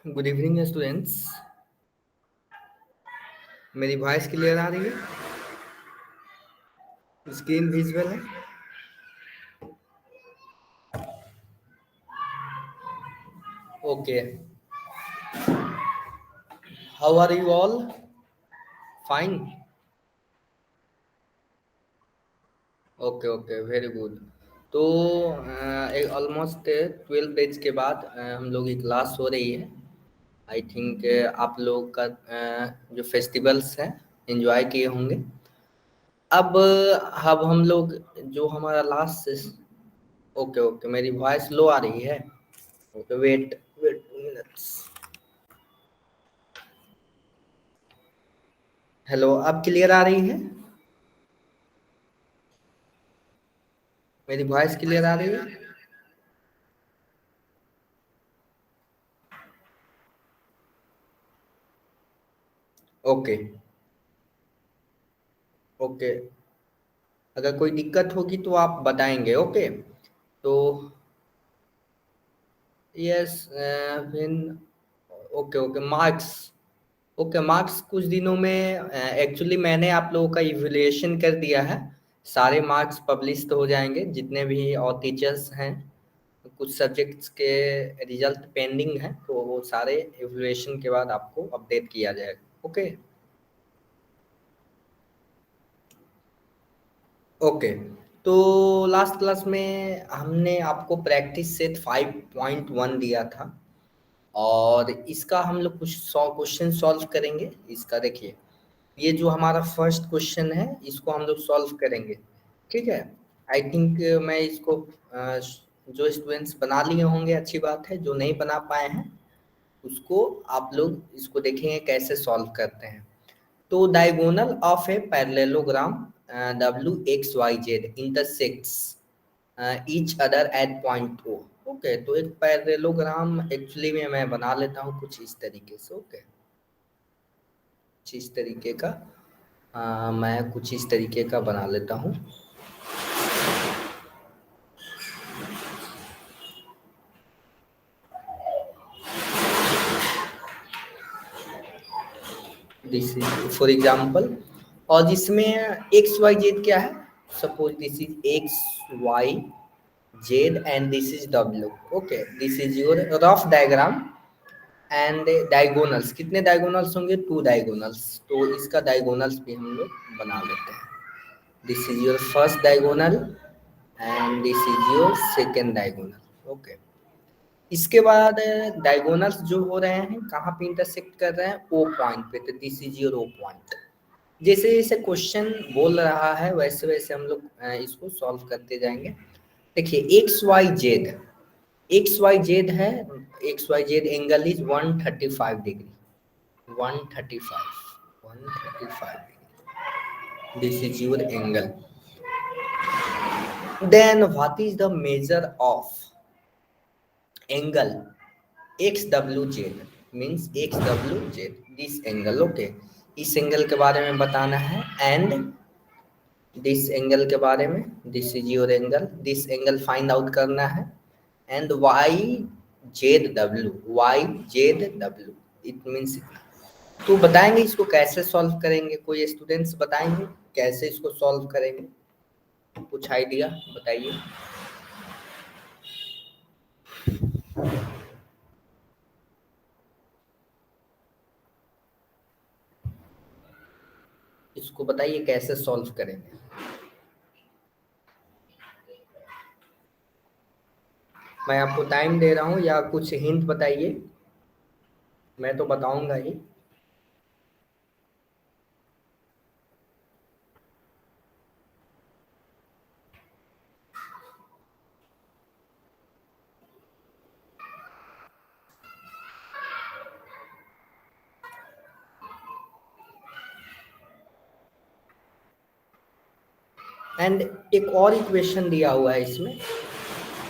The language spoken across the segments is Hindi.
Good evening students. मेरी वॉइस क्लियर आ रही है? स्क्रीन विजुअल है? Okay. How are you all? Fine. Okay okay, very good. तो ऑलमोस्ट 12 डेज के बाद हम लोग की क्लास हो रही है। आई थिंक आप लोग का जो फेस्टिवल्स हैं एंजॉय किए होंगे। अब हम लोग जो हमारा लास्ट। ओके ओके, मेरी वॉइस लो आ रही है। Okay, wait wait 2 minutes. Hello, अब क्लियर आ रही है? मेरी वॉइस क्लियर आ रही है? Okay okay. अगर कोई दिक्कत होगी तो आप बताएंगे। ओके। तो यस, फिर okay okay, marks. Okay, marks कुछ दिनों में एक्चुअली मैंने आप लोगों का इवैल्यूएशन कर दिया है। सारे मार्क्स पब्लिश हो जाएंगे जितने भी और टीचर्स हैं। कुछ सब्जेक्ट्स के रिजल्ट पेंडिंग है, तो वो सारे इवैल्यूएशन के बाद आपको अपडेट किया जाएगा। Okay okay. तो लास्ट क्लास में हमने आपको प्रैक्टिस सेट 5.1 दिया था, और इसका हम लोग कुछ 100 क्वेश्चन सॉल्व करेंगे। इसका देखिए, ये जो हमारा फर्स्ट क्वेश्चन है इसको हम लोग सॉल्व करेंगे। ठीक है। आई थिंक मैं इसको जो स्टूडेंट्स बना लिए होंगे अच्छी बात है, जो नहीं बना पाए हैं उसको आप लोग इसको देखेंगे कैसे सॉल्व करते हैं। तो diagonal of a parallelogram WXYZ intersects each other at point O। Okay, तो एक पैरेललोग्राम एक्चुअली में मैं बना लेता हूँ कुछ इस तरीके से। ओके, कुछ इस तरीके का मैं कुछ इस तरीके का बना लेता हूँ। दिस इज फॉर एग्जाम्पल, और जिसमें एक्स वाई जेड क्या है, suppose this is X Y Z and this is W. Okay, this is your rough diagram. And diagonals, कितने डायगोनल्स होंगे? 2 डायगोनल्स। तो इसका डायगोनल्स भी हम लोग बना लेते हैं। This is your first diagonal and this is your second diagonal. Okay, इसके बाद डायगोनल्स जो हो रहे हैं कहाँ पे इंटरसेक्ट कर रहे हैं? ओ पॉइंट पे। तो this is your O point. जैसे जैसे क्वेश्चन बोल रहा है वैसे वैसे हम लोग इसको सॉल्व करते जाएंगे। देखिए, एक्स वाई जेड है। X Y Z angle is 135 degree. 135 degree. This is your angle. Then what is the measure of angle X W Z? Means X W Z this angle. Okay, इस एंगल के बारे में बताना है। एंड दिस एंगल के बारे में, this is your angle, this angle find out करना है। And Y Z W it means इतना। तो बताएंगे इसको कैसे सॉल्व करेंगे? कोई स्टूडेंट्स बताएंगे कैसे इसको सॉल्व करेंगे? कुछ आइडिया बताइए। इसको बताइए कैसे सॉल्व करेंगे। मैं आपको टाइम दे रहा हूँ, या कुछ हिंट बताइए, मैं तो बताऊंगा ही। एंड एक और इक्वेशन दिया हुआ है इसमें।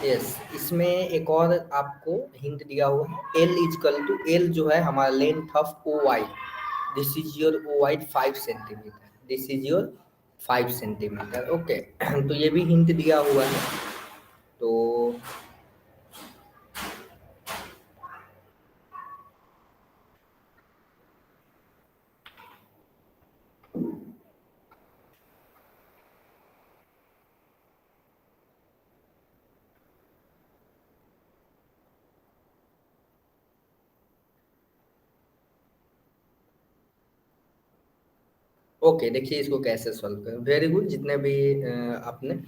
यस, इसमें एक और आपको हिंट दिया हुआ है। एल इजकल टू, एल जो है हमारा length of O Y. This is your O Y 5 centimetre. This is your 5 centimetre. Okay, तो ये भी हिंट दिया हुआ है। तो ओके, देखिए इसको कैसे सॉल्व करें। वेरी गुड, जितने भी आपने,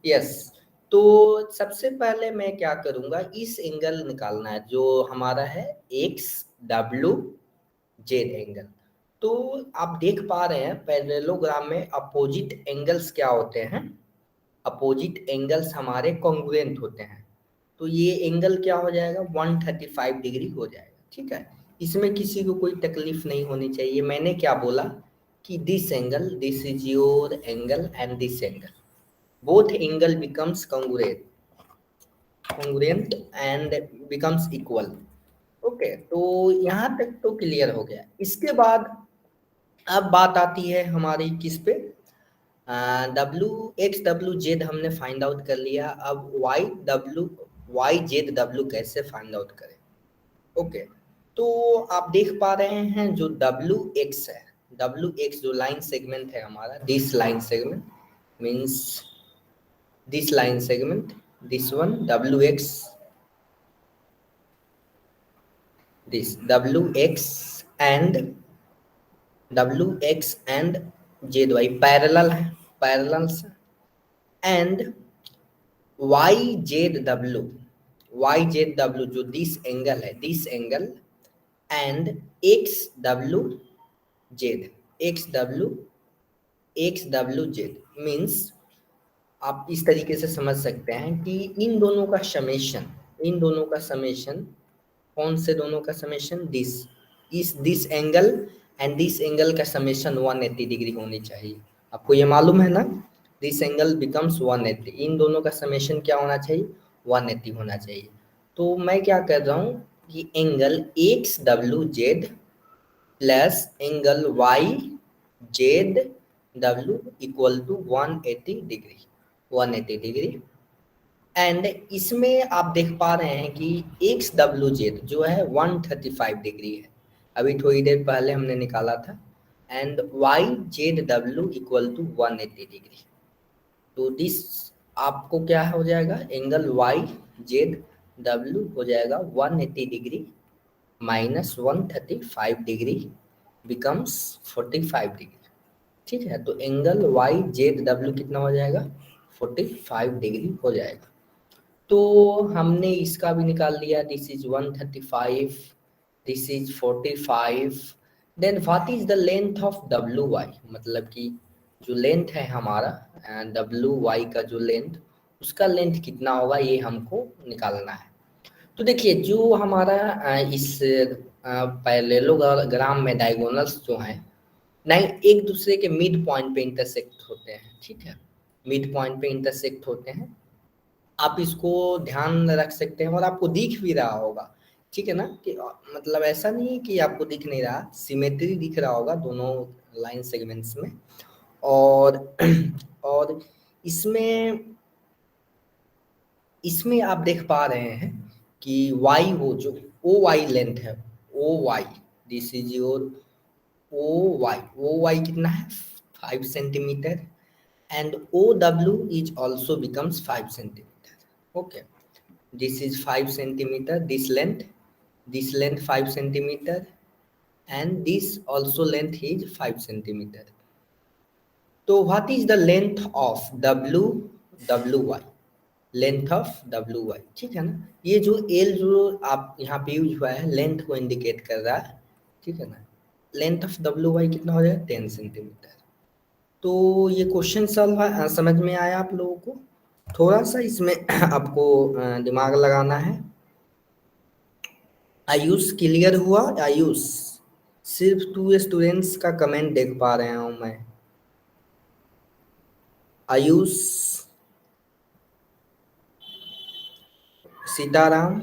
यस। तो सबसे पहले मैं क्या करूंगा, इस एंगल निकालना है जो हमारा है एक्स डब्ल्यू जेड एंगल। तो आप देख पा रहे हैं पैरेललोग्राम में अपोजिट एंगल्स क्या होते हैं, अपोजिट एंगल्स हमारे कॉन्ग्रुएंट होते हैं। तो ये एंगल क्या हो जाएगा, 135 डिग्री हो जाएगा। ठीक है, इसमें किसी को कोई तकलीफ नहीं होनी चाहिए। मैंने क्या बोला कि this angle, this is your angle and this angle, both angle becomes congruent, congruent and becomes equal. Okay, तो यहाँ तक तो क्लियर हो गया। इसके बाद अब बात आती है हमारी किस पे, डब्ल्यू एक्स डब्ल्यू जेड हमने फाइंड आउट कर लिया। अब वाई जेड डब्ल्यू कैसे फाइंड आउट करें। ओके, तो आप देख पा रहे हैं जो डब्ल्यू एक्स है, डब्ल्यू एक्स जो लाइन सेगमेंट है हमारा, this line segment means this line segment, this one W X, this W X and W X and Z Y parallel है, parallels, and Y Z W, Y Z W जो दिस एंगल है, this angle and x W Z, x W Z means आप इस तरीके से समझ सकते हैं कि इन दोनों का समेशन, इन दोनों का समेशन, कौन से दोनों का summation, this angle and this angle का समेशन 180 डिग्री होनी चाहिए। आपको ये मालूम है ना, दिस एंगल बिकम्स 180, इन दोनों का समेशन क्या होना चाहिए, 180 होना चाहिए। तो मैं क्या कर रहा हूँ कि angle X W Z plus angle Y Z W equal to 180 degree, 180 degree. And इसमें आप देख पा रहे हैं कि एक्स डब्ल्यू जेड जो है 135 डिग्री है, अभी थोड़ी देर पहले हमने निकाला था। And Y Z W equal to 180 degree. तो दिस आपको क्या हो जाएगा, एंगल वाई जेड डब्ल्यू हो जाएगा 180 degree minus 135 degree becomes 45 degree. ठीक है, तो एंगल वाई जेड डब्ल्यू कितना हो जाएगा, 45 डिग्री हो जाएगा। तो हमने इसका भी निकाल लिया, this is 135, this is 45। Then what is the length of W Y, मतलब कि जो लेंथ है हमारा डब्ल्यू वाई का जो लेंथ, उसका लेंथ कितना होगा ये हमको निकालना है। तो देखिए जो हमारा इस पैरेललोग्राम में डायगोनल्स जो हैं, नहीं एक दूसरे के मिड पॉइंट पे इंटरसेक्ट होते हैं। ठीक है, मिड पॉइंट पे इंटरसेक्ट होते हैं, आप इसको ध्यान रख सकते हैं और आपको दिख भी रहा होगा। ठीक है ना, कि मतलब ऐसा नहीं है कि आपको दिख नहीं रहा, सिमेट्री दिख रहा होगा दोनों लाइन सेगमेंट्स में। और और इसमें इसमें आप देख पा रहे हैं कि वाई वो जो ओ वाई लेंथ है, O Y, this is your O Y कितना है, 5 centimetre. And O W is also becomes 5 centimetre. Okay, this is 5 centimeter, this length 5 centimeter, and this also length is 5 centimeter. तो what is the length of WY, length of WY। ठीक है ना, ये जो L जो आप यहाँ पे यूज हुआ है लेंथ को इंडिकेट कर रहा है। ठीक है ना, लेंथ ऑफ WY कितना हो जाएगा, 10 सेंटीमीटर। तो ये क्वेश्चन सॉल्व समझ में आया आप लोगों को, थोड़ा सा इसमें आपको दिमाग लगाना है। आयुष क्लियर हुआ, आयुष सिर्फ 2 स्टूडेंट्स का कमेंट देख पा रहे हूं मैं। आयुष, सीताराम,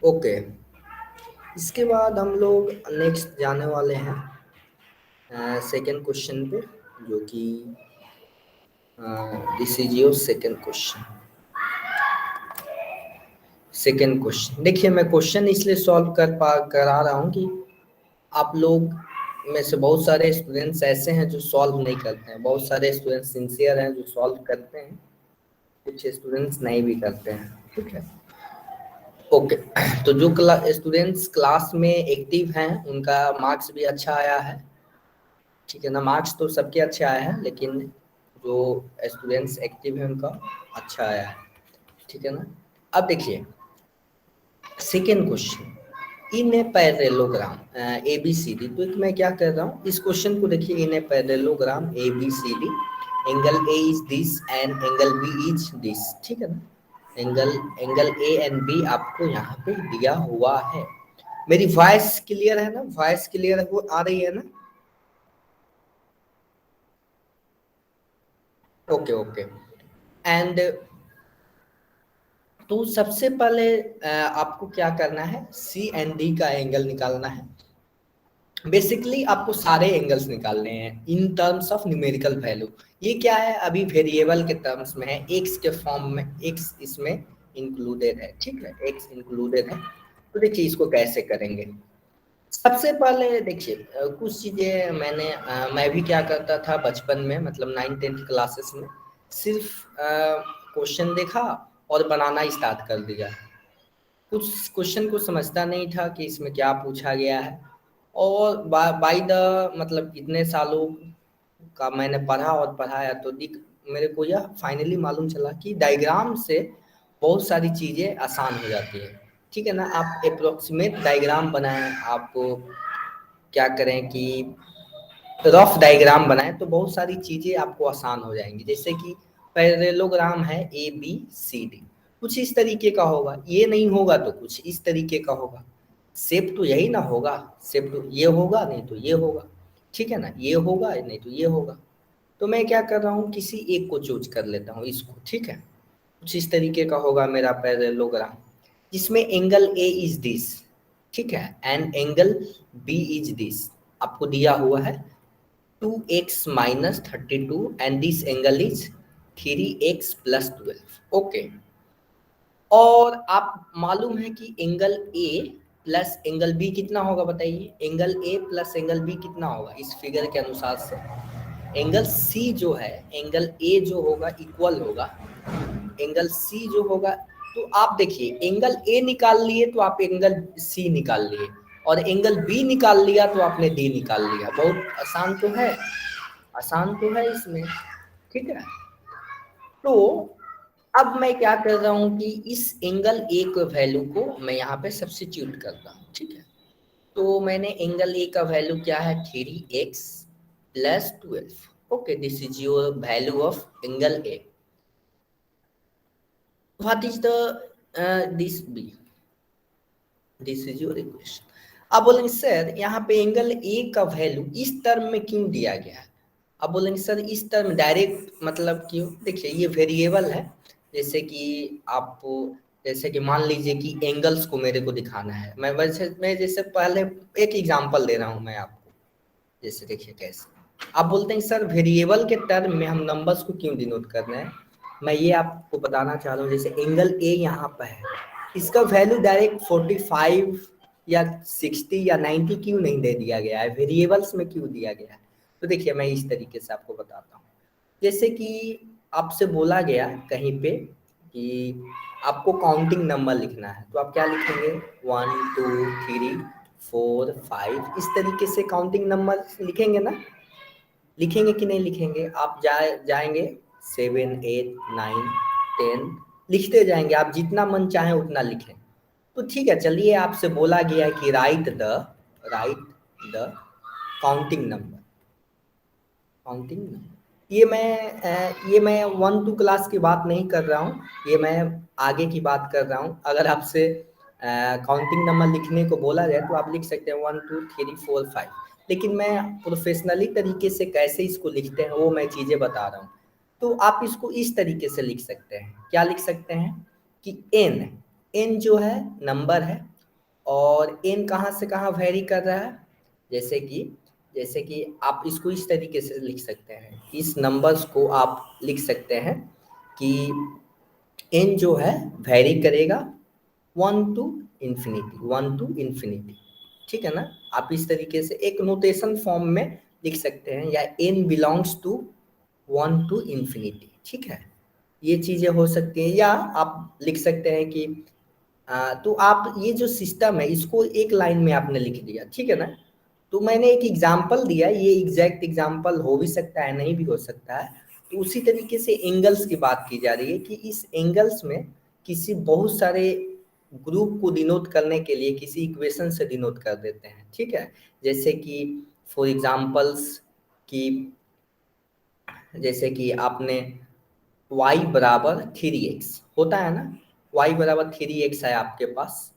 ओके। इसके बाद हम लोग नेक्स्ट जाने वाले हैं सेकेंड क्वेश्चन पे, जो कि this is your second question. Second question देखिए, मैं क्वेश्चन इसलिए सॉल्व करा रहा हूँ कि आप लोग में से बहुत सारे स्टूडेंट्स ऐसे हैं जो सॉल्व नहीं करते हैं, बहुत सारे स्टूडेंट्स सिंसियर हैं जो सॉल्व करते हैं, कुछ स्टूडेंट्स नहीं भी करते हैं। ठीक है, ओके। तो जो स्टूडेंट्स क्लास में एक्टिव हैं उनका मार्क्स भी अच्छा आया है। ठीक है ना। मार्क्स तो सबके अच्छे आए हैं, लेकिन जो स्टूडेंट्स एक्टिव हैं उनका अच्छा आया है, ठीक है ना। अब देखिए second question, in a parallelogram A B C D. तो मैं क्या कर रहा हूँ, इस क्वेश्चन को देखिए, in a parallelogram A B C D, angle A is this and angle B is this, ठीक है ना। Angle angle A and B आपको यहाँ पे दिया हुआ है। मेरी वॉइस क्लियर है ना, वॉइस क्लियर हो आ रही है ना। Okay okay. एंड तो सबसे पहले आपको क्या करना है, सी एंड डी का एंगल निकालना है। बेसिकली आपको सारे एंगल्स निकालने हैं in terms of numerical value. ये क्या है, अभी वेरिएबल के टर्म्स में है, एक्स के फॉर्म में, एक्स इसमें इंक्लूडेड है, ठीक है, एक्स इंक्लूडेड है। तो देखिए इसको कैसे करेंगे। सबसे पहले देखिए कुछ चीजें मैं भी क्या करता था बचपन में, मतलब 9th-10th क्लासेस में, सिर्फ क्वेश्चन देखा और बनाना स्टार्ट कर दिया। कुछ क्वेश्चन को समझता नहीं था कि इसमें क्या पूछा गया है। और बाय द मतलब इतने सालों का मैंने पढ़ा और पढ़ाया, तो दिख मेरे को यह फाइनली मालूम चला कि डायग्राम से बहुत सारी चीज़ें आसान हो जाती है, ठीक है ना। आप अप्रोक्सीमेट डायग्राम बनाएं, आप क्या करें कि रफ डायग्राम बनाएं, तो बहुत सारी चीज़ें आपको आसान हो जाएंगी। जैसे कि पैरेललोग्राम है ए बी सी डी, कुछ इस तरीके का होगा, ये नहीं होगा तो कुछ इस तरीके का होगा। शेप तो यही ना होगा, शेप तो ये होगा नहीं तो ये होगा, ठीक है ना, ये होगा नहीं तो ये होगा। तो मैं क्या कर रहा हूँ, किसी एक को चूज कर लेता हूँ, इसको, ठीक है। कुछ इस तरीके का होगा मेरा पैरेललोग्राम, जिसमें एंगल ए इज दिस, ठीक है, and angle B is this आपको दिया हुआ है 2x - 32 and this angle is 3x + 12, okay. और आप मालूम है कि angle A plus angle B कितना होगा, बताइए। Angle A plus angle B कितना होगा इस फिगर के अनुसार से। एंगल सी जो है, एंगल ए जो होगा इक्वल होगा एंगल सी जो होगा। तो आप देखिए एंगल ए निकाल लिए तो आप एंगल सी निकाल लिए, और एंगल बी निकाल लिया तो आपने डी निकाल लिया। बहुत आसान तो है, आसान तो है इसमें, ठीक है। तो अब मैं क्या कर रहा हूँ कि इस एंगल ए के वैल्यू को मैं यहाँ पे सब्स्टिट्यूट करता हूँ, ठीक है। तो मैंने एंगल ए का वैल्यू क्या है, 3x + 12, okay. This is your value of angle A. What is the this B, this is your equation. अब बोलेंगे सर यहाँ पे एंगल ए का वैल्यू इस टर्म में क्यों दिया गया है। अब बोलेंगे सर इस टर्म डायरेक्ट मतलब क्यों, देखिए ये वेरिएबल है। जैसे कि आप, जैसे कि मान लीजिए कि एंगल्स को मेरे को दिखाना है, मैं जैसे पहले एक एग्जांपल दे रहा हूँ मैं आपको। जैसे देखिए कैसे आप बोलते हैं सर वेरिएबल के टर्म में हम नंबर्स को क्यों डिनोट कर रहे हैं। मैं ये आपको बताना चाह रहा हूँ, जैसे एंगल ए यहाँ पर है, इसका वैल्यू डायरेक्ट 45 या 60 या 90 क्यों नहीं दे दिया गया है, वेरिएबल्स में क्यों दिया गया है। तो देखिए मैं इस तरीके से आपको बताता हूँ। जैसे कि आपसे बोला गया कहीं पे कि आपको काउंटिंग नंबर लिखना है, तो आप क्या लिखेंगे, 1 2 3 4 5, इस तरीके से काउंटिंग नंबर लिखेंगे ना। लिखेंगे कि नहीं लिखेंगे, आप जाएंगे 7 8 9 10 लिखते जाएंगे, आप जितना मन चाहे उतना लिखें। तो ठीक है, चलिए आपसे बोला गया है कि right the counting number, counting number. ये मैं 1-2 क्लास की बात नहीं कर रहा हूँ, ये मैं आगे की बात कर रहा हूँ। अगर आपसे काउंटिंग नंबर लिखने को बोला जाए तो आप लिख सकते हैं 1 2 3 4 5, लेकिन मैं प्रोफेशनली तरीके से कैसे इसको लिखते हैं वो मैं चीज़ें बता रहा हूँ। तो आप इसको इस तरीके से लिख सकते हैं, क्या लिख सकते हैं कि एन जो है नंबर है, और एन कहाँ से कहाँ वेरी कर रहा है। जैसे कि आप इसको इस तरीके से लिख सकते हैं, इस नंबर्स को आप लिख सकते हैं कि एन जो है वेरी करेगा 1 to infinity, ठीक है ना। आप इस तरीके से एक नोटेशन फॉर्म में लिख सकते हैं, या N belongs to 1 to infinity, ठीक है। ये चीजें हो सकती हैं, या आप लिख सकते हैं कि तो आप ये जो सिस्टम है इसको एक लाइन में आपने लिख दिया, ठीक है ना। तो मैंने एक एग्जाम्पल दिया, ये एग्जैक्ट एग्जाम्पल हो भी सकता है, नहीं भी हो सकता है। तो उसी तरीके से एंगल्स की बात की जा रही है कि इस एंगल्स में किसी बहुत सारे ग्रुप को डिनोट करने के लिए किसी इक्वेशन से डिनोट कर देते हैं, ठीक है। जैसे कि फॉर एग्जाम्पल्स कि जैसे कि आपने y बराबर 3x होता है ना, y बराबर 3x है आपके पास,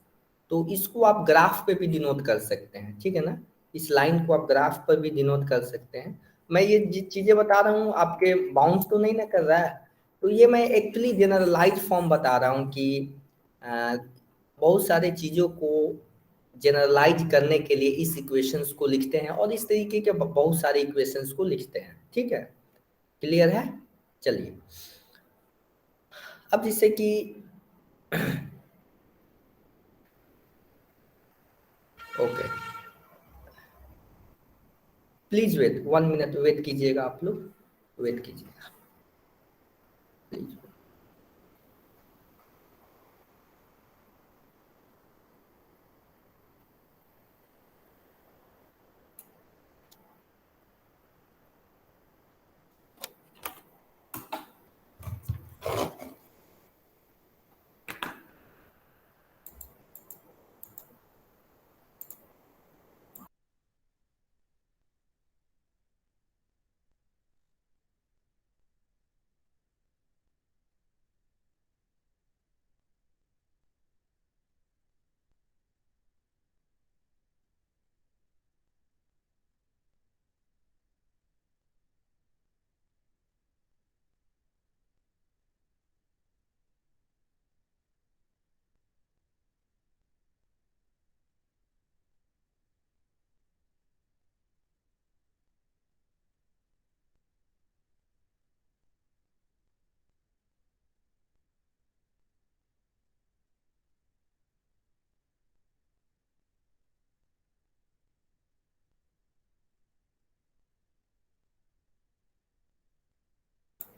तो इसको आप ग्राफ पे भी डिनोट कर सकते हैं, ठीक है ना। इस लाइन को आप ग्राफ पर भी डिनोट कर सकते हैं। मैं ये चीजें बता रहा हूँ आपके बाउंस तो नहीं ना कर रहा है। तो ये मैं एक्चुअली जनरलाइज फॉर्म बता रहा हूँ कि बहुत सारे चीजों को जनरलाइज करने के लिए इस इक्वेशंस को लिखते हैं और इस तरीके के बहुत सारे इक्वेशंस को लिखते हैं, ठीक है। क्लियर है? चलिए, अब जैसे कि okay, please wait 1 minute, wait कीजिएगा, आप लोग वेट कीजिएगा प्लीज।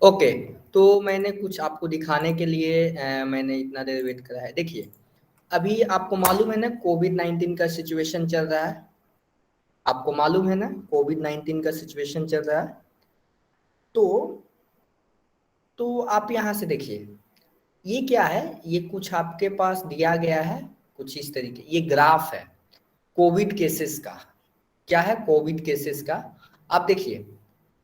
ओके, तो मैंने कुछ आपको दिखाने के लिए मैंने इतना देर वेट करा है। देखिए, अभी आपको मालूम है ना कोविड-19 का सिचुएशन चल रहा है। आपको मालूम है ना कोविड-19 का सिचुएशन चल रहा है। तो आप यहाँ से देखिए, ये क्या है, ये कुछ आपके पास दिया गया है, कुछ इस तरीके, ये ग्राफ है कोविड केसेस का। क्या है? कोविड केसेस का। आप देखिए,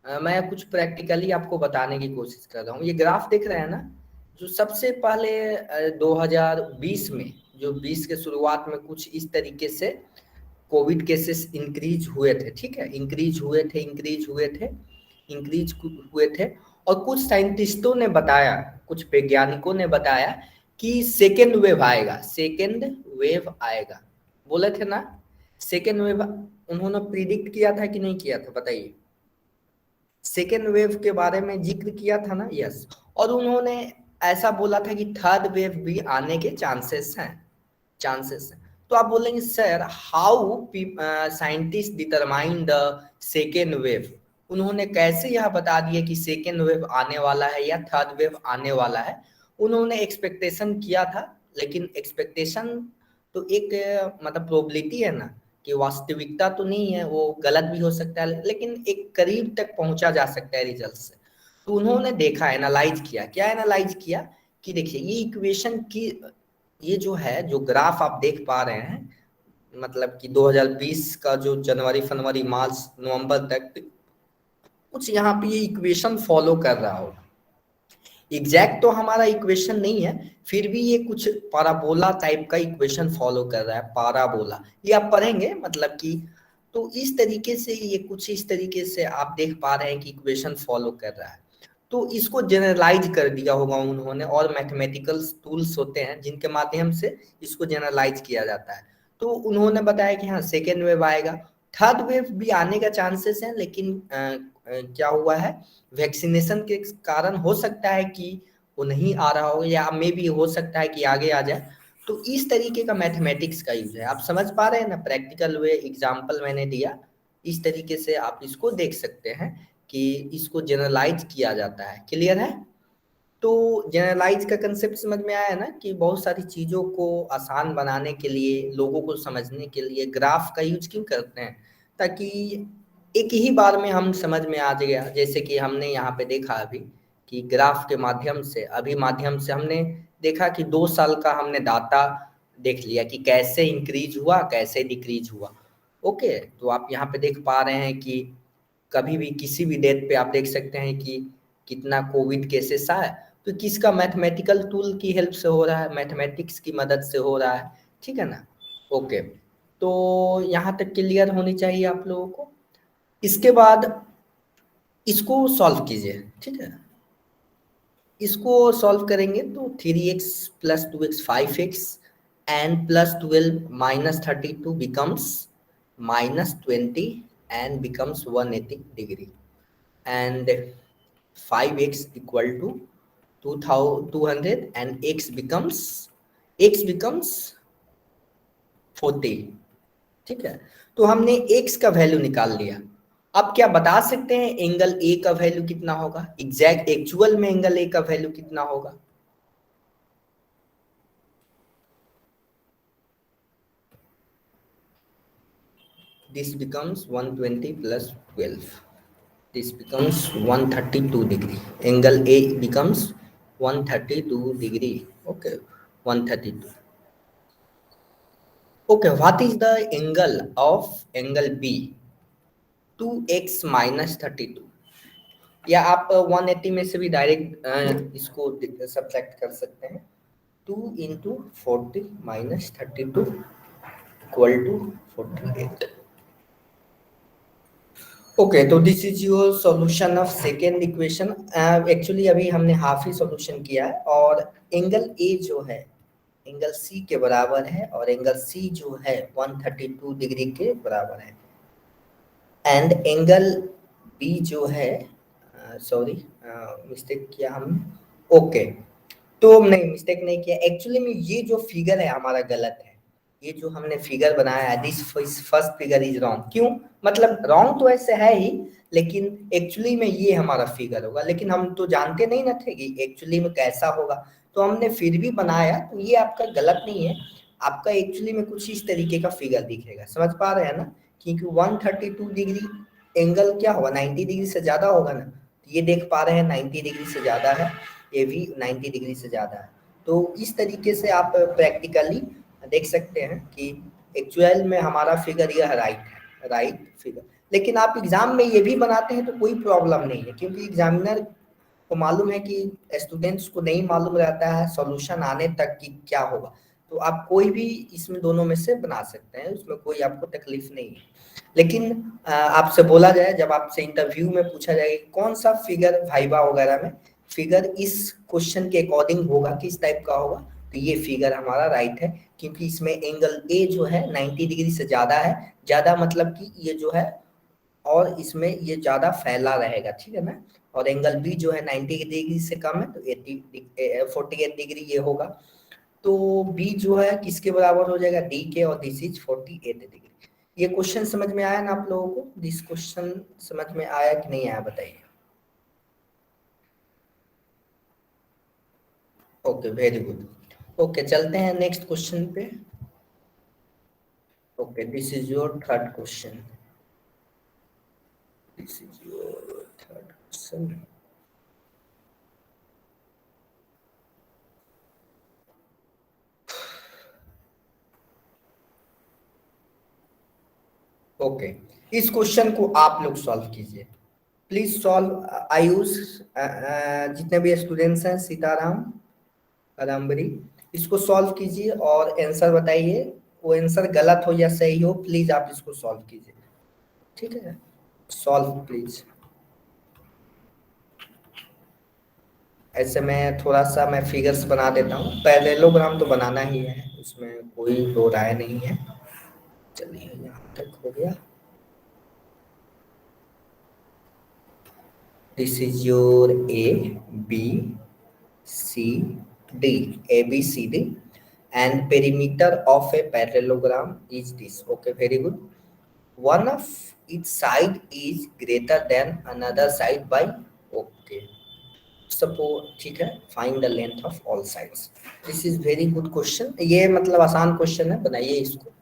मैं कुछ प्रैक्टिकली आपको बताने की कोशिश कर रहा हूँ। ये ग्राफ देख रहे हैं ना, जो सबसे पहले 2020 में, जो 20 के शुरुआत में कुछ इस तरीके से कोविड केसेस इंक्रीज हुए थे, ठीक है, इंक्रीज हुए थे, इंक्रीज हुए थे। और कुछ साइंटिस्टों ने बताया, कुछ वैज्ञानिकों ने बताया कि सेकेंड वेव आएगा, सेकेंड वेव आएगा, बोले थे ना सेकेंड वेव। उन्होंने प्रिडिक्ट किया था कि नहीं किया था, बताइए। सेकेंड वेव के बारे में जिक्र किया था ना, यस। और उन्होंने ऐसा बोला था कि थर्ड वेव भी आने के चांसेस हैं, चांसेस हैं। तो आप बोलेंगे sir how scientist determine the second wave, उन्होंने कैसे यह बता दिया कि सेकेंड वेव आने वाला है या थर्ड वेव आने वाला है। उन्होंने एक्सपेक्टेशन किया था, लेकिन एक्सपेक्टेशन तो एक मतलब प्रोबेबिलिटी है ना, कि वास्तविकता तो नहीं है, वो गलत भी हो सकता है, लेकिन एक करीब तक पहुंचा जा सकता है रिजल्ट से। तो उन्होंने देखा, एनालाइज किया, क्या एनालाइज किया कि देखिए ये इक्वेशन की, ये जो है, जो ग्राफ आप देख पा रहे हैं, मतलब कि 2020 का जो जनवरी फरवरी मार्च नवंबर तक कुछ यहाँ पे ये इक्वेशन फॉलो कर रहा होगा। एग्जैक्ट तो हमारा इक्वेशन नहीं है, फिर भी ये कुछ पाराबोला टाइप का इक्वेशन फॉलो कर रहा है, पाराबोला, ये आप पढ़ेंगे मतलब कि। तो इस तरीके से ये कुछ इस तरीके से आप देख पा रहे हैं कि इक्वेशन फॉलो कर रहा है। तो इसको जनरलाइज कर दिया होगा उन्होंने, और मैथमेटिकल टूल्स होते हैं जिनके माध्यम से इसको जनरलाइज किया जाता है। तो उन्होंने बताया कि हाँ सेकेंड वेव आएगा, थर्ड वेव भी आने का चांसेस है, लेकिन क्या हुआ है, वैक्सीनेशन के कारण हो सकता है कि वो नहीं आ रहा हो, या मे भी हो सकता है कि आगे आ जाए। तो इस तरीके का मैथमेटिक्स का यूज है, आप समझ पा रहे हैं ना, प्रैक्टिकल वे एग्जाम्पल मैंने दिया, इस तरीके से आप इसको देख सकते हैं कि इसको जनरलाइज किया जाता है। क्लियर है? तो जनरलाइज का कंसेप्ट समझ में आया ना, कि बहुत सारी चीजों को आसान बनाने के लिए, लोगों को समझने के लिए ग्राफ का यूज क्यों करते हैं, ताकि एक ही बार में हम समझ में आ गया। जैसे कि हमने यहाँ पे देखा अभी कि ग्राफ के माध्यम से हमने देखा कि 2 साल का हमने डाटा देख लिया कि कैसे इंक्रीज हुआ कैसे डिक्रीज हुआ। ओके, तो आप यहाँ पे देख पा रहे हैं कि कभी भी किसी भी डेट पे आप देख सकते हैं कि कितना कोविड केसेस आया, तो किसका मैथमेटिकल टूल की हेल्प से हो रहा है, मैथमेटिक्स की मदद से हो रहा है। ठीक है ना। ओके, तो यहाँ तक क्लियर होनी चाहिए आप लोगों को। इसके बाद इसको सॉल्व कीजिए। ठीक है, इसको सॉल्व करेंगे तो 3x plus 2x 5x and plus 12 minus 32 becomes minus 20 and becomes 180 degree and 5x equal to 200 and x becomes 40। ठीक है, तो हमने x का वैल्यू निकाल लिया। अब क्या बता सकते हैं एंगल ए का वैल्यू कितना होगा, एग्जैक्ट एक्चुअल में एंगल ए का वैल्यू कितना होगा? This becomes 120 plus 12, this becomes 132 degree. Angle A becomes 132 degree. Okay, 132. Okay, what is the angle of angle B? 2x minus 32, या आप 180 में से भी डायरेक्ट इसको सब्ट्रैक्ट कर सकते हैं। 2 into 40 minus 32 equal to 48। Okay, तो this is your solution of second equation. Actually अभी हमने हाफ ही सॉल्यूशन किया है, और एंगल ए जो है एंगल सी के बराबर है, और एंगल सी जो है 132 डिग्री के बराबर है। एंड एंगल बी जो है, सॉरी मिस्टेक किया हम। ओके, तो नहीं, मिस्टेक नहीं किया। एक्चुअली में ये जो फिगर है हमारा गलत है। ये जो हमने फिगर बनाया है, this first figure is wrong. क्यों? मतलब रॉन्ग तो ऐसे है ही, लेकिन एक्चुअली में ये हमारा फिगर होगा, लेकिन हम तो जानते नहीं ना थे कि एक्चुअली में कैसा होगा, तो हमने फिर भी बनाया। तो ये आपका गलत नहीं है, आपका एक्चुअली में कुछ इस तरीके का फिगर दिखेगा। समझ पा रहे हैं ना? क्योंकि 132 डिग्री एंगल क्या होगा, 90 डिग्री से ज्यादा होगा ना। ये देख पा रहे हैं 90 डिग्री से ज्यादा है, ये भी 90 डिग्री से ज्यादा है। तो इस तरीके से आप प्रैक्टिकली देख सकते हैं कि एक्चुअल में हमारा फिगर यह राइट है, राइट फिगर। लेकिन आप एग्जाम में ये भी बनाते हैं तो कोई प्रॉब्लम नहीं है, क्योंकि एग्जामिनर को मालूम है कि स्टूडेंट्स को नहीं मालूम रहता है सॉल्यूशन आने तक कि क्या होगा। तो आप कोई भी इसमें दोनों में से बना सकते हैं, उसमें कोई आपको तकलीफ नहीं है। लेकिन आपसे बोला जाए, जब आपसे इंटरव्यू में पूछा जाए कौन सा फिगर वाइवा वगैरह में फिगर इस क्वेश्चन के अकॉर्डिंग होगा, किस टाइप का होगा, तो ये फिगर हमारा राइट है। क्योंकि इसमें एंगल ए जो है 90 डिग्री से ज्यादा है, ज्यादा मतलब कि ये जो है, और इसमें ये ज्यादा फैला रहेगा। ठीक है ना। और एंगल बी जो है 90 डिग्री से कम है, तो 48 डिग्री ये होगा। तो बी जो है किसके बराबर हो जाएगा, डी के, और दिस इज 48 डिग्री। ये क्वेश्चन समझ में आया ना आप लोगों को? दिस क्वेश्चन समझ में आया कि नहीं आया, बताइए। Okay, very good. ओके, चलते हैं नेक्स्ट क्वेश्चन पे। Okay, this is your third question. This is your third question. Okay, इस क्वेश्चन को आप लोग सॉल्व कीजिए। Please solve. आयुष, जितने भी स्टूडेंट्स हैं, सीताराम, रामबरी, इसको सॉल्व कीजिए और आंसर बताइए। वो आंसर गलत हो या सही हो, प्लीज आप इसको सॉल्व कीजिए। ठीक है, सॉल्व प्लीज। ऐसे में थोड़ा सा मैं फिगर्स बना देता हूँ। पैरेललोग्राम तो बनाना ही है, उसमें कोई दो राय नहीं है। चलिए, यहाँ तक हो गया। This is your A B C D, A B C D, and perimeter of a parallelogram is this. Okay, very good. One of its side is greater than another side by, okay, suppose, ठीक है, find the length of all sides. This is very good question. ये मतलब आसान क्वेश्चन है, बनाइए इसको।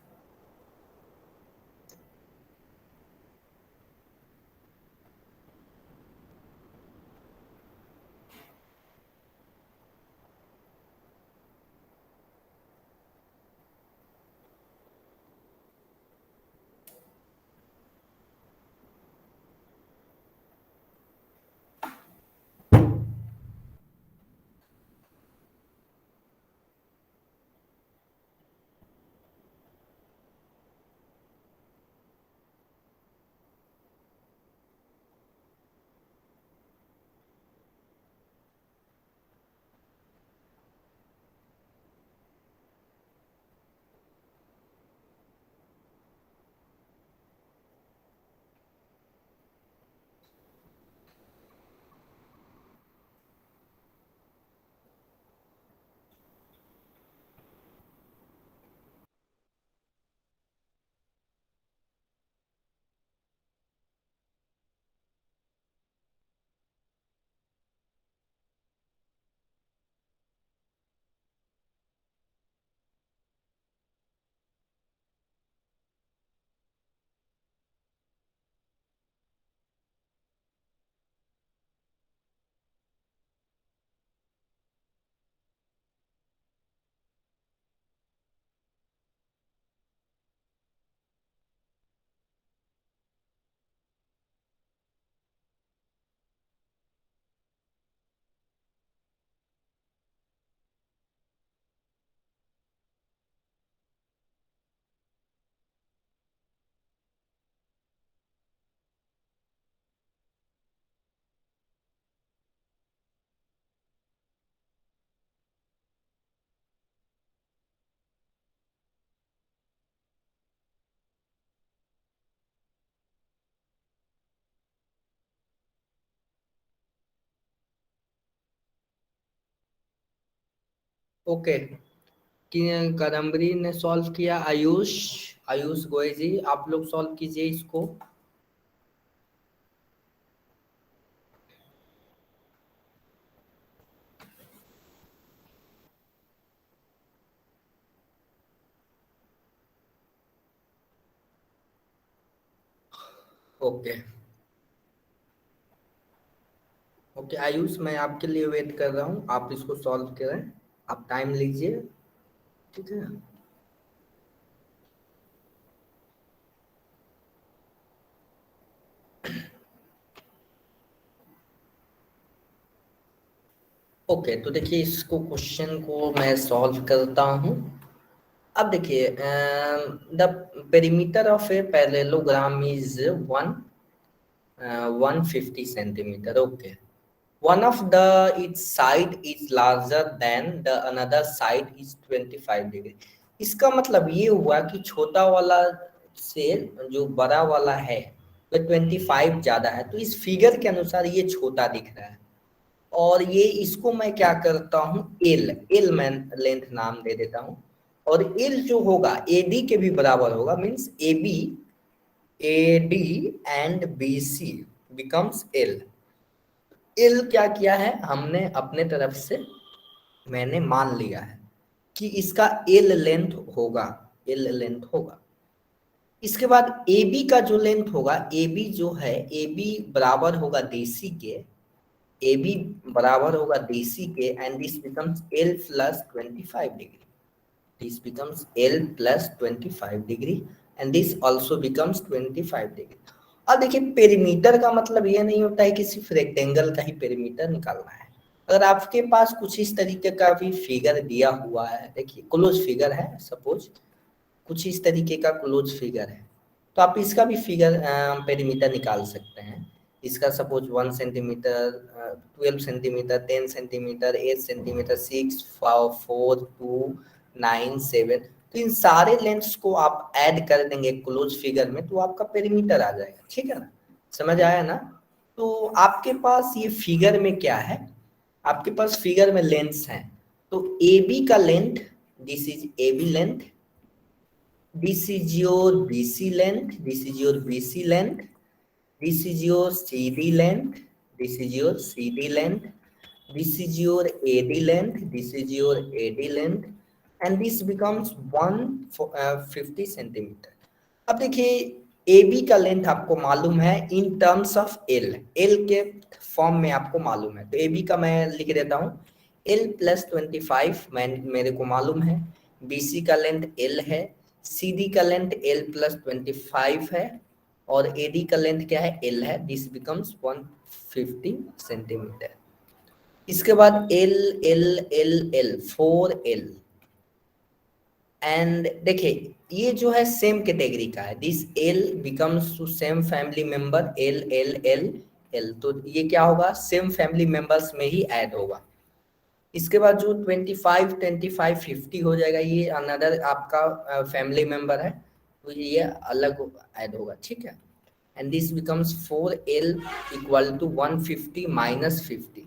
ओके, कि कदम्बरी ने सॉल्व किया। आयुष, आयुष गोयल जी आप लोग सॉल्व कीजिए इसको। ओके ओके आयुष, मैं आपके लिए वेट कर रहा हूँ, आप इसको सॉल्व करें, आप टाइम लीजिए, ठीक है। ओके तो देखिए इसको, क्वेश्चन को मैं सॉल्व करता हूँ। अब देखिए the perimeter of a parallelogram is 150 centimetre. Okay, one of the its side is larger than the another side is 25 degree. इसका मतलब ये हुआ कि छोटा वाला से जो बड़ा वाला है वो 25 ज्यादा है, तो इस फिगर के अनुसार ये छोटा दिख रहा है। और ये इसको मैं क्या करता हूँ, एल एल मैं लेंथ नाम दे देता हूँ। और एल जो होगा एडी के भी बराबर होगा, means A B, A D and B C becomes L. L क्या किया है हमने अपने तरफ से, मैंने मान लिया है कि इसका एल लेंथ होगा, एल लेंथ होगा। इसके बाद ए बी का जो लेंथ होगा, ए बी जो है, ए बी बराबर होगा डीसी के, ए बी बराबर होगा डीसी के, and this becomes L plus 25 degree. This becomes L plus 25 degree and this also becomes 25 degree. अब देखिए पेरीमीटर का मतलब ये नहीं होता है कि सिर्फ रेक्टेंगल का ही पेरीमीटर निकालना है। अगर आपके पास कुछ इस तरीके का भी फिगर दिया हुआ है, देखिए क्लोज फिगर है, सपोज कुछ इस तरीके का क्लोज फिगर है, तो आप इसका भी फिगर पेरीमीटर निकाल सकते हैं। इसका suppose 1 centimetre, 12 centimetre, 10 centimetre, 8 centimetre, 6, 4, 2, 9, 7, तो इन सारे लेंथ्स को आप ऐड कर देंगे क्लोज फिगर में, तो आपका पेरीमीटर आ जाएगा, ठीक है ना, समझ आया ना। तो आपके पास ये फिगर में क्या है, आपके पास फिगर में लेंथ्स हैं। तो ए बी का length, this is A B length, this is your BC length, this is your BC length, this is your CD length, this is your CD length, this is your AD length, this is your AD length, and this becomes 150 centimetre. अब देखिए ए बी का लेंथ आपको मालूम है in terms of L, L के फॉर्म में आपको मालूम है, तो ए बी का मैं लिख देता हूँ एल प्लस 25, मैं मेरे को मालूम है। बी सी का लेंथ एल है, सी डी का लेंथ एल प्लस 25 है, और ए डी का लेंथ क्या है, एल है, दिस बिकम्स 150 सेंटीमीटर। इसके बाद L L L L 4L, and देखिए ये जो है सेम कैटेगरी का है, this L becomes to same family member L L L L, तो ये क्या होगा, सेम फैमिली मेंबर्स में ही ऐड होगा। इसके बाद जो 25 25 50 हो जाएगा, ये अनदर आपका फैमिली मेंबर है, तो ये अलग ऐड होगा, ठीक है। And this becomes 4L equal to 150 minus 50।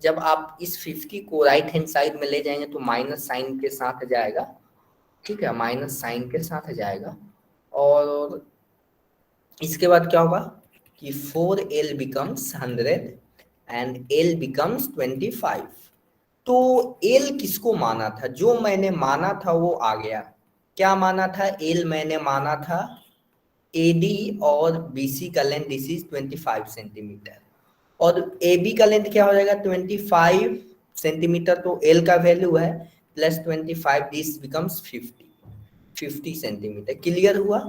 जब आप इस 50 को राइट हैंड साइड में ले जाएंगे तो माइनस साइन के साथ जाएगा, ठीक है, माइनस साइन के साथ जाएगा। और इसके बाद क्या होगा कि 4L becomes 100 and L becomes 25। तो L किसको माना था, जो मैंने माना था वो आ गया। क्या माना था, L मैंने माना था AD और BC का लेंथ, दिस इज 25 सेंटीमीटर, और AB का लेंथ क्या हो जाएगा 25 सेंटीमीटर, तो L का वैल्यू है plus 25, this becomes 50 centimetre. Clear हुआ।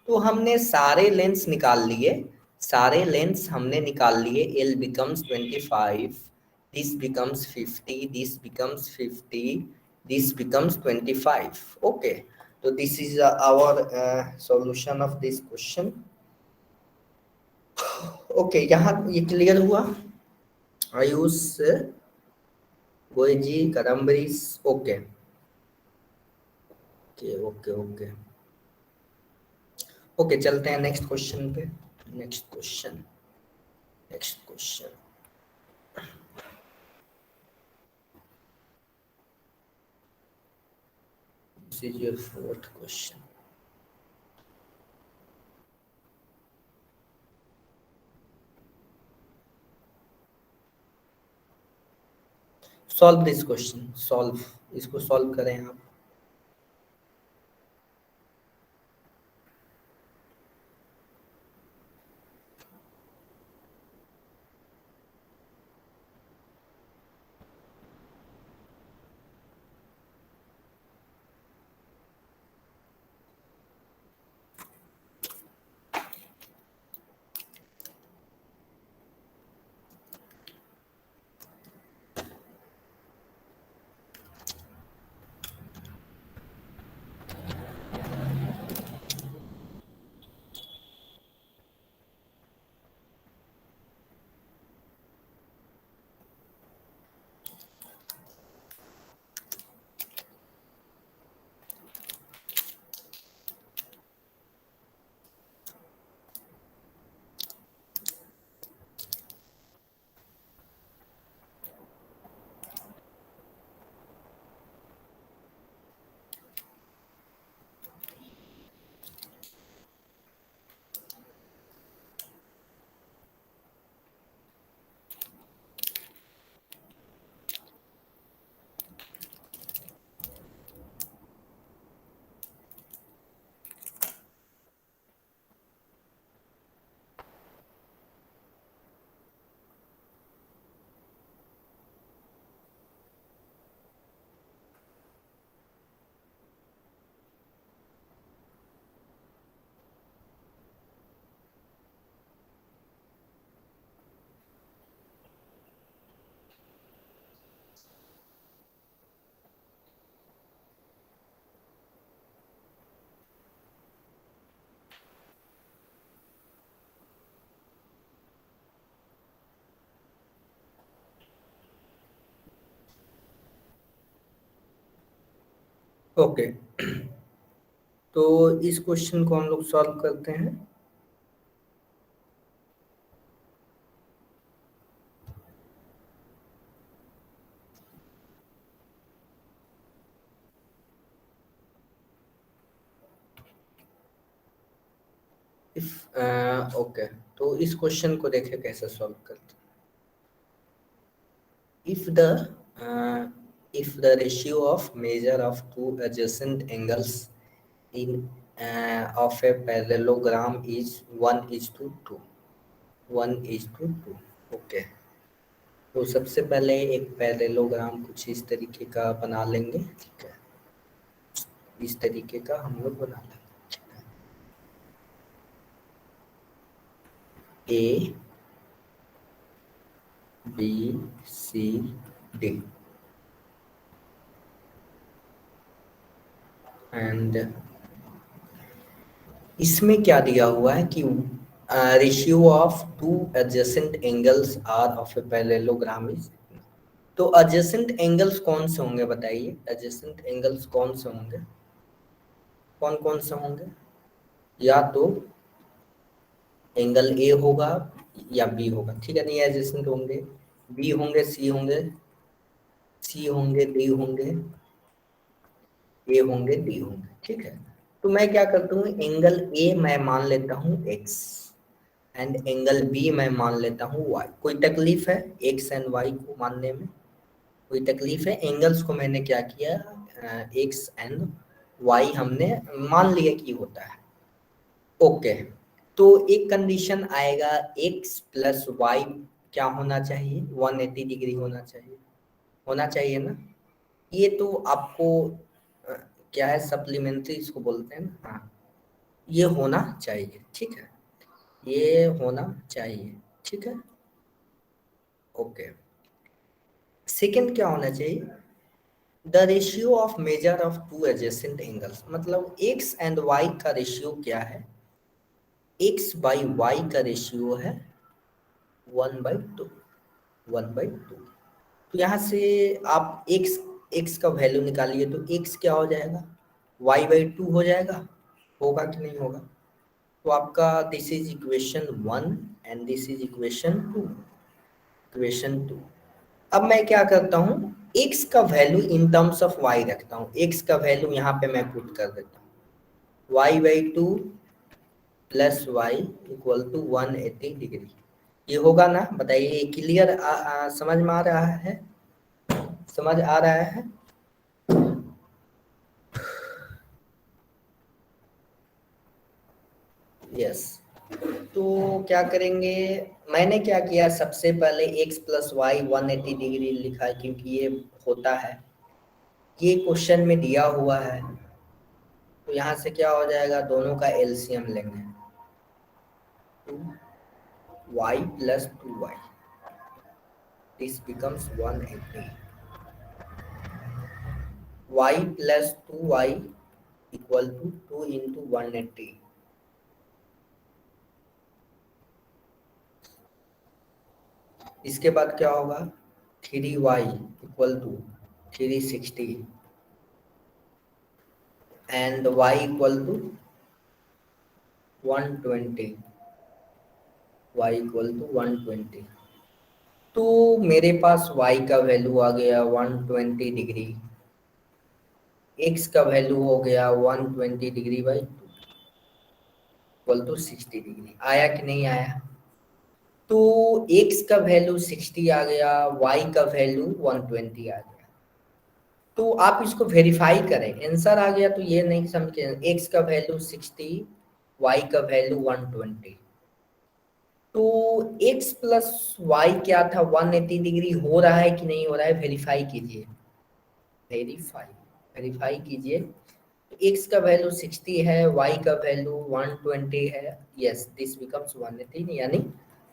तो हमने सारे लेंस निकाल लिए, सारे लेंस हमने निकाल लिए। L becomes 25, this becomes 50, this becomes 50, this becomes 25। Okay, तो this is our solution of this question. Okay, यहाँ ये क्लियर हुआ। आयुष गोयजी करम्बरीस, okay okay okay okay okay, चलते हैं नेक्स्ट क्वेश्चन पे। Next question, next question. This is your fourth question. Solve this question, solve, इसको सॉल्व करें आप। ओके, तो इस क्वेश्चन को हम लोग सॉल्व करते हैं। इफ ओके, तो इस क्वेश्चन को देखें कैसे सॉल्व करते हैं। if the uh, if the ratio of measure of two adjacent angles in of a parallelogram is 1:2, 1:2। Okay, तो सबसे पहले एक पैरेललोग्राम कुछ इस तरीके का बना लेंगे, ठीक है, इस तरीके का हम लोग बना लेंगे। A B C D and इसमें क्या दिया हुआ है कि ratio of two adjacent angles are of a parallelogram is. तो एडजेसेंट एंगल्स कौन से होंगे बताइए, एडजेसेंट एंगल्स कौन से होंगे, कौन कौन से होंगे? या तो एंगल ए होगा या बी होगा, ठीक है, नहीं एडजेसेंट होंगे, बी होंगे, सी होंगे, सी होंगे, डी होंगे, ए होंगे, डी होंगे, ठीक है। तो मैं क्या करता हूँ, एंगल ए मैं मान लेता हूँ एक्स एंड एंगल बी मैं मान लेता हूँ वाई। कोई तकलीफ है एक्स एंड वाई को मानने में? कोई तकलीफ है? एंगल्स को मैंने क्या किया, एक्स एंड वाई हमने मान लिया कि होता है। ओके, तो एक कंडीशन आएगा एक्स प्लस वाई क्या होना चाहिए, 180 डिग्री होना चाहिए, होना चाहिए ना। ये तो आपको अ, क्या है, सप्लीमेंट्री इसको बोलते हैं ना, हाँ, ये होना चाहिए, ठीक है, ये होना चाहिए, ठीक है। ओके, सेकंड क्या होना चाहिए, the ratio of measure of two adjacent angles, मतलब एक्स एंड वाई का रेशियो क्या है, एक्स बाई वाई का रेशियो है 1/2, 1/2। तो यहाँ से आप एक्स एक्स का वैल्यू निकालिए, तो एक्स क्या हो जाएगा, y/2 हो जाएगा, होगा कि नहीं होगा? तो आपका this is equation 1 and this is equation 2, equation 2। अब मैं क्या करता हूँ, x का value in terms of y रखता हूँ, x का वैल्यू यहाँ पे मैं पुट कर देता हूँ, y/2 plus Y equal to 180 degree. ये होगा ना, बताइए क्लियर? समझ में आ रहा है? समझ आ रहा है? यस। तो क्या करेंगे, मैंने क्या किया, सबसे पहले x प्लस वाई 180 डिग्री लिखा है क्योंकि ये होता है, ये क्वेश्चन में दिया हुआ है। तो यहाँ से क्या हो जाएगा, दोनों का एलसीएम लेंगे, 2y plus 2y, this becomes 180, y plus 2y equal to 2 into 180। इसके बाद क्या होगा, 3y equal to 360 and y equal to 120, y equal to 120। तो मेरे पास y का वैल्यू आ गया 120 डिग्री, x का वैल्यू हो गया 120 degree by equal to 60 degree. आया कि नहीं आया? तो x का वैल्यू 60 आ गया, y का वैल्यू 120 आ गया। तो आप इसको वेरीफाई करें, आंसर आ गया तो ये नहीं समझे, x का वैल्यू 60, y का वैल्यू 120। तो x प्लस वाई क्या था, 180 डिग्री हो रहा है कि नहीं हो रहा है, वेरीफाई कीजिए, वेरीफाई वेरीफाई कीजिए। x का वैल्यू 60 है, y का वैल्यू 120 है, यस दिस बिकम्स 180, यानी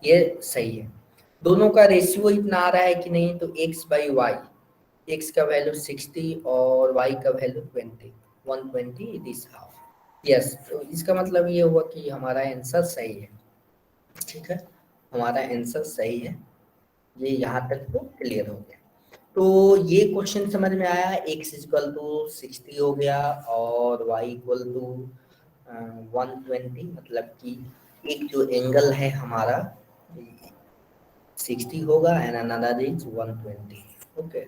ये सही है। दोनों का रेशियो इतना आ रहा है कि नहीं, तो x बाई वाई, x का वैल्यू 60 और y का वैल्यू 20, 120 दिस हाफ। यस, तो इसका मतलब ये हुआ कि हमारा आंसर सही है। ठीक है, हमारा आंसर सही है, ये यहाँ तक तो क्लियर हो गया। तो ये क्वेश्चन समझ में आया, x इक्वल टू 60 हो गया और y इक्वल टू 120, मतलब कि एक जो एंगल है हमारा 60 होगा and another is 120। Okay,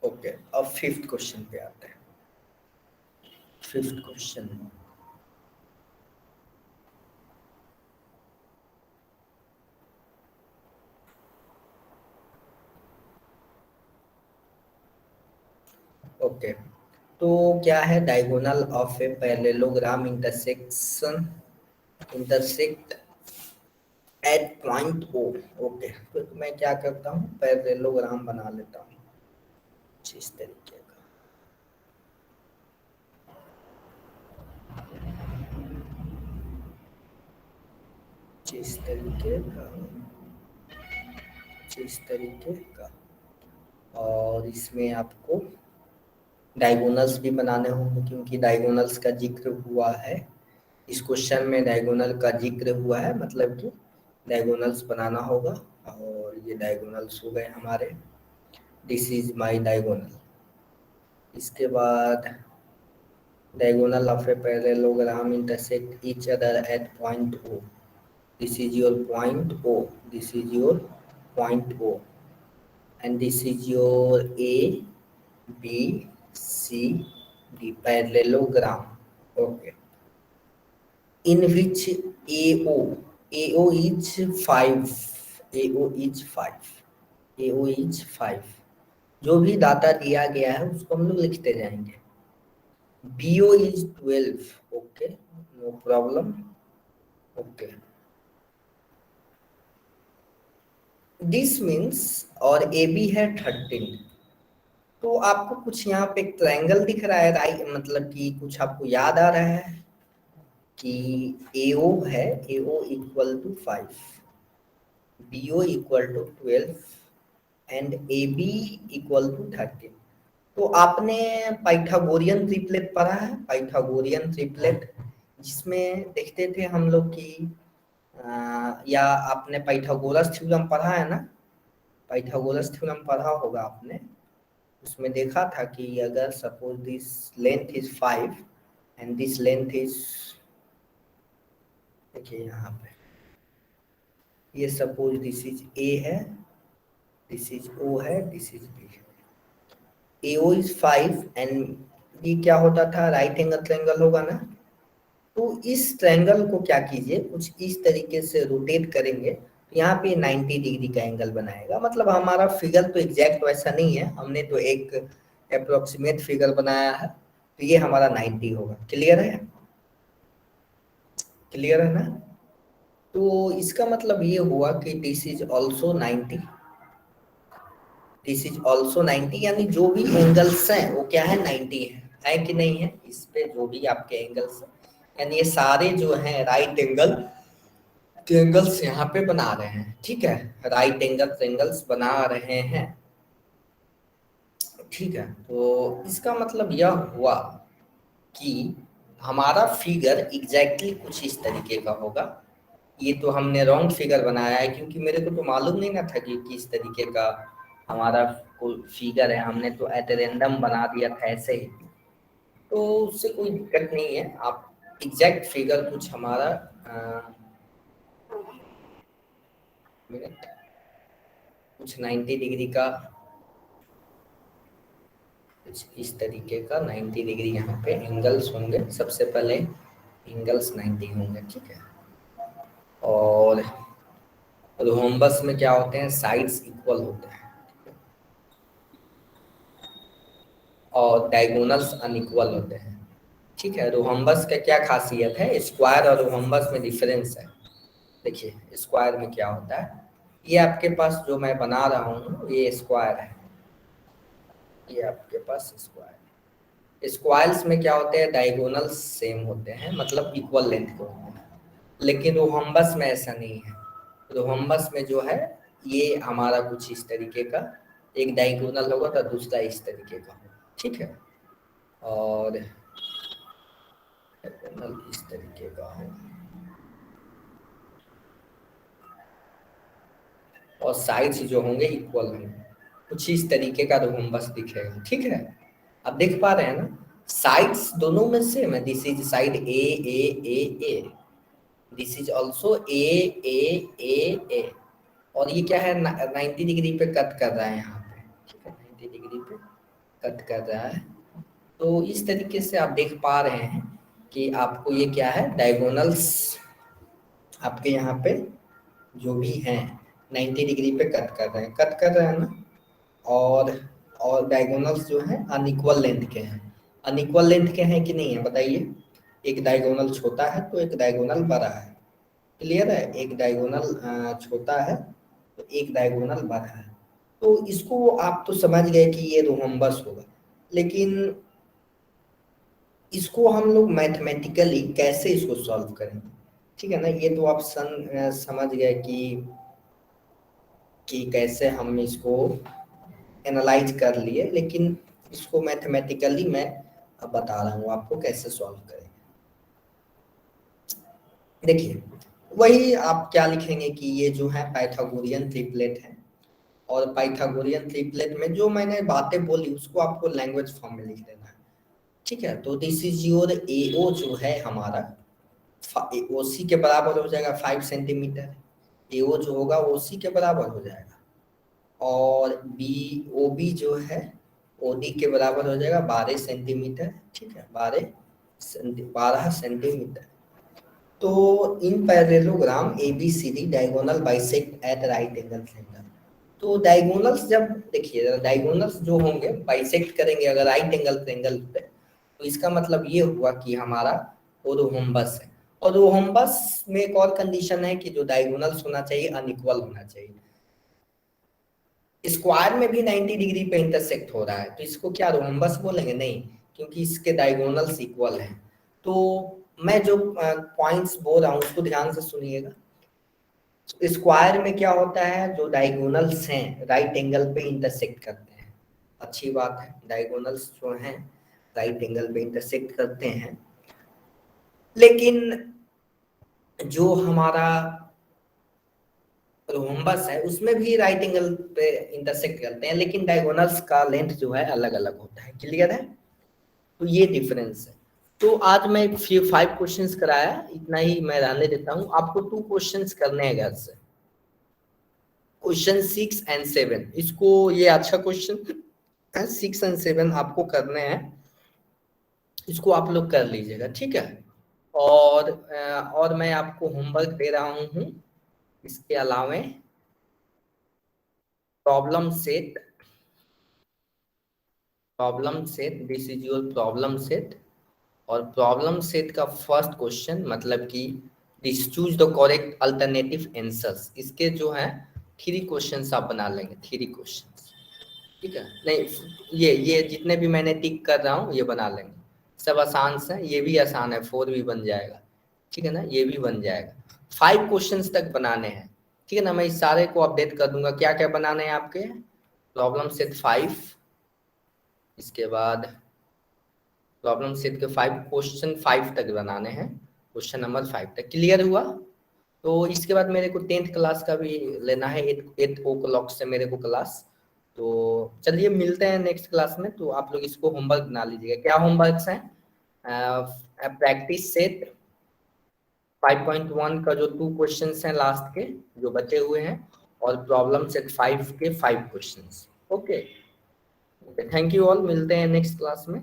okay, अब फिफ्थ क्वेश्चन पे आते हैं। फिफ्थ क्वेश्चन, ओके, तो क्या है, diagonal of a parallelogram intersect at point O. Okay, तो मैं क्या करता हूँ, पैरेललोग्राम बना लेता हूँ इस तरीके का। जिस तरीके का, जिस तरीके का, और इसमें आपको डायगोनल्स भी बनाने होंगे क्योंकि डायगोनल्स का जिक्र हुआ है इस क्वेश्चन में, डायगोनल का जिक्र हुआ है, मतलब कि डायगोनल्स बनाना होगा। और ये डायगोनल्स हो गए हमारे, दिस इज माय डायगोनल। इसके बाद diagonal of a parallelogram intersect each other at point O. This is your point O. This is your point O. And this is your A, B, C, D parallelogram. Okay. In which AO is 5. AO is 5. AO is 5. जो भी डाटा दिया गया है उसको हम लोग लिखते जाएंगे। BO is 12. Okay, no problem. Okay. This means और AB है 13। तो आपको कुछ यहाँ पे एक ट्रायंगल दिख रहा है, राइट, मतलब कि कुछ आपको याद आ रहा है कि AO है, AO equal to 5, BO equal to 12 and AB equal to 13। तो आपने पाइथागोरियन ट्रिपलेट पढ़ा है, पाइथागोरियन ट्रिपलेट, जिसमें देखते थे हम लोग कि या आपने पाइथागोरस थ्योरम पढ़ा है ना, पाइथागोरस थ्योरम पढ़ा होगा आपने, उसमें देखा था कि अगर suppose this length is 5 and this length is देखिए यहाँ पे ये सपोज दिस इज ए है, दिस इज ओ है, दिस इज बी है। AO इज 5 एंड बी क्या होता था, राइट एंगल ट्रायंगल होगा ना। तो इस ट्रायंगल को क्या कीजिए, कुछ इस तरीके से रोटेट करेंगे तो यहाँ पे 90 डिग्री का एंगल बनाएगा। मतलब हमारा फिगर तो एग्जैक्ट वैसा नहीं है, हमने तो एक अप्रोक्सीमेट फिगर बनाया है, तो ये हमारा 90 होगा। क्लियर है, क्लियर है ना। तो इसका मतलब ये हुआ कि this is also 90, this is also 90, यानी जो भी एंगल्स हैं वो क्या है, 90 है कि नहीं है। इस पे जो भी आपके एंगल्स हैं, यानी ये सारे जो हैं राइट एंगल के एंगल्स यहाँ पे बना रहे हैं। ठीक है, राइट एंगल एंगल्स बना रहे हैं। ठीक है, तो इसका मतलब यह हुआ कि हमारा फिगर एग्जैक्टली कुछ इस तरीके का होगा। ये तो हमने रॉन्ग फिगर बनाया है, क्योंकि मेरे को तो मालूम नहीं ना था कि किस तरीके का हमारा कोई फिगर है, हमने तो एट रेंडम बना दिया था ऐसे ही। तो उससे कोई दिक्कत नहीं है, आप एग्जैक्ट फिगर कुछ हमारा मिनट कुछ 90 डिग्री का, कुछ इस तरीके का 90 डिग्री यहाँ पे एंगल्स होंगे। सबसे पहले एंगल्स 90 होंगे। ठीक है, और रोम्बस में क्या होते हैं, साइड्स इक्वल होते हैं और डायगोनल्स अनइक्वल होते हैं। ठीक है, रोम्बस का क्या खासियत है, स्क्वायर और रोम्बस में डिफरेंस है। देखिए स्क्वायर में क्या होता है, ये आपके पास जो मैं बना रहा हूँ ये स्क्वायर है, ये आपके पास स्क्वायर। स्क्वायर्स में क्या होते हैं, डायगोनल्स सेम होते हैं, मतलब इक्वल लेंथ के होते हैं। लेकिन रोहम्बस में ऐसा नहीं है। रोहम्बस में जो है ये हमारा कुछ इस तरीके का, एक डायगोनल होगा तो दूसरा इस तरीके का होगा। ठीक है, और डायगोनल इस तरीके का होगा और साइड्स जो होंगे इक्वल होंगे। कुछ इस तरीके का रोहम्बस दिखेगा। ठीक है, अब देख पा रहे हैं ना, साइड्स दोनों में सेम है। This is side A, this is also a. और ये क्या है, 90 डिग्री पे कट कर रहा है यहाँ पे। ठीक है, 90 डिग्री पे कट कर रहा है। तो इस तरीके से आप देख पा रहे हैं कि आपको ये क्या है, डायगोनल्स आपके यहाँ पे जो भी हैं 90 डिग्री पे कट कर रहे हैं ना। और डायगोनल्स जो है अनइक्वल लेंथ के हैं। अनइक्वल लेंथ के हैं कि नहीं है बताइए। एक डायगोनल छोटा है तो एक डायगोनल बड़ा है। क्लियर है, एक डायगोनल छोटा है तो एक डायगोनल बड़ा है। तो इसको आप तो समझ गए कि ये रोहम्बस होगा, लेकिन इसको हम लोग मैथमेटिकली कैसे इसको सॉल्व करेंगे। ठीक है ना, ये तो आप समझ गए कि कैसे हम इसको एनालाइज कर लिए, लेकिन इसको मैथमेटिकली मैं अब बता रहा हूँ आपको कैसे सॉल्व करें। देखिए वही आप क्या लिखेंगे कि ये जो है पाइथागोरियन ट्रिपलेट है, और पाइथागोरियन ट्रिपलेट में जो मैंने बातें बोली उसको आपको लैंग्वेज फॉर्म में लिख देना है। ठीक है, तो दिस इज योर एओ जो है हमारा ओसी के बराबर हो जाएगा 5 सेंटीमीटर। एओ जो होगा ओसी के बराबर हो जाएगा, और बी ओ बी जो है ओडी के बराबर हो जाएगा 12 सेंटीमीटर। ठीक है, 12 सेंटीमीटर। तो in parallelogram A B C D diagonal bisect at right angle triangle. तो डायगोनल्स जब देखिए, डायगोनल्स जो होंगे बाइसेक्ट करेंगे अगर राइट एंगल ट्रायंगल पे, तो इसका मतलब ये हुआ कि हमारा वो रोम्बस है। और रोम्बस में एक और कंडीशन है कि जो डायगोनल्स होना चाहिए अनइक्वल होना चाहिए। स्क्वायर में भी 90 डिग्री पे इंटरसेक्ट हो रहा है, तो इसको क्या रोम्बस बोलेंगे, नहीं, क्योंकि इसके डायगोनल्स इक्वल हैं। तो मैं जो पॉइंट्स बोल रहा हूँ उसको ध्यान से सुनिएगा। स्क्वायर में क्या होता है, जो डायगोनल्स हैं राइट एंगल पे इंटरसेक्ट करते हैं। अच्छी बात है, डायगोनल्स जो हैं राइट एंगल पे इंटरसेक्ट करते हैं। लेकिन जो हमारा रोम्बस है उसमें भी राइट एंगल पे इंटरसेक्ट करते हैं, लेकिन डायगोनल्स का लेंथ जो है अलग अलग होता है। क्लियर है, तो ये डिफरेंस है। तो आज मैं 5 क्वेश्चंस कराया, इतना ही मैं रहने देता हूँ। आपको 2 क्वेश्चंस करने हैं घर से, क्वेश्चन 6 एंड 7। इसको, ये अच्छा क्वेश्चन है, 6 एंड 7 आपको करने हैं, इसको आप लोग कर लीजिएगा, ठीक है। और मैं आपको होमवर्क दे रहा हूँ इसके अलावा, problem set, this is your problem set. और प्रॉब्लम सेट का फर्स्ट क्वेश्चन मतलब कि this choose the correct alternative answers, इसके जो है 3 क्वेश्चंस आप बना लेंगे, 3 क्वेश्चंस, ठीक है। नहीं, ये जितने भी मैंने टिक कर रहा हूँ ये बना लेंगे, सब आसान से, ये भी आसान है, 4 भी बन जाएगा, ठीक है ना, ये भी बन जाएगा। 5 क्वेश्चंस तक बनाने हैं, ठीक है ना। मैं इस सारे को अपडेट कर दूंगा, क्या क्या बनाने हैं आपके, प्रॉब्लम सेट 5, इसके बाद प्रॉब्लम सेट के 5 क्वेश्चन 5 तक बनाने हैं, क्वेश्चन नंबर 5 तक क्लियर हुआ। तो इसके बाद मेरे को 10th क्लास का भी लेना है, 8 o'clock से मेरे को क्लास। तो चलिए मिलते हैं नेक्स्ट क्लास में। तो आप लोग इसको होमवर्क बना लीजिएगा। क्या होमवर्क्स हैं, प्रैक्टिस सेट 5.1 का जो 2 क्वेश्चंस हैं लास्ट के जो बचे हुए हैं, और प्रॉब्लम सेट 5 के 5 questions. Okay, thank you all, मिलते हैं नेक्स्ट क्लास में।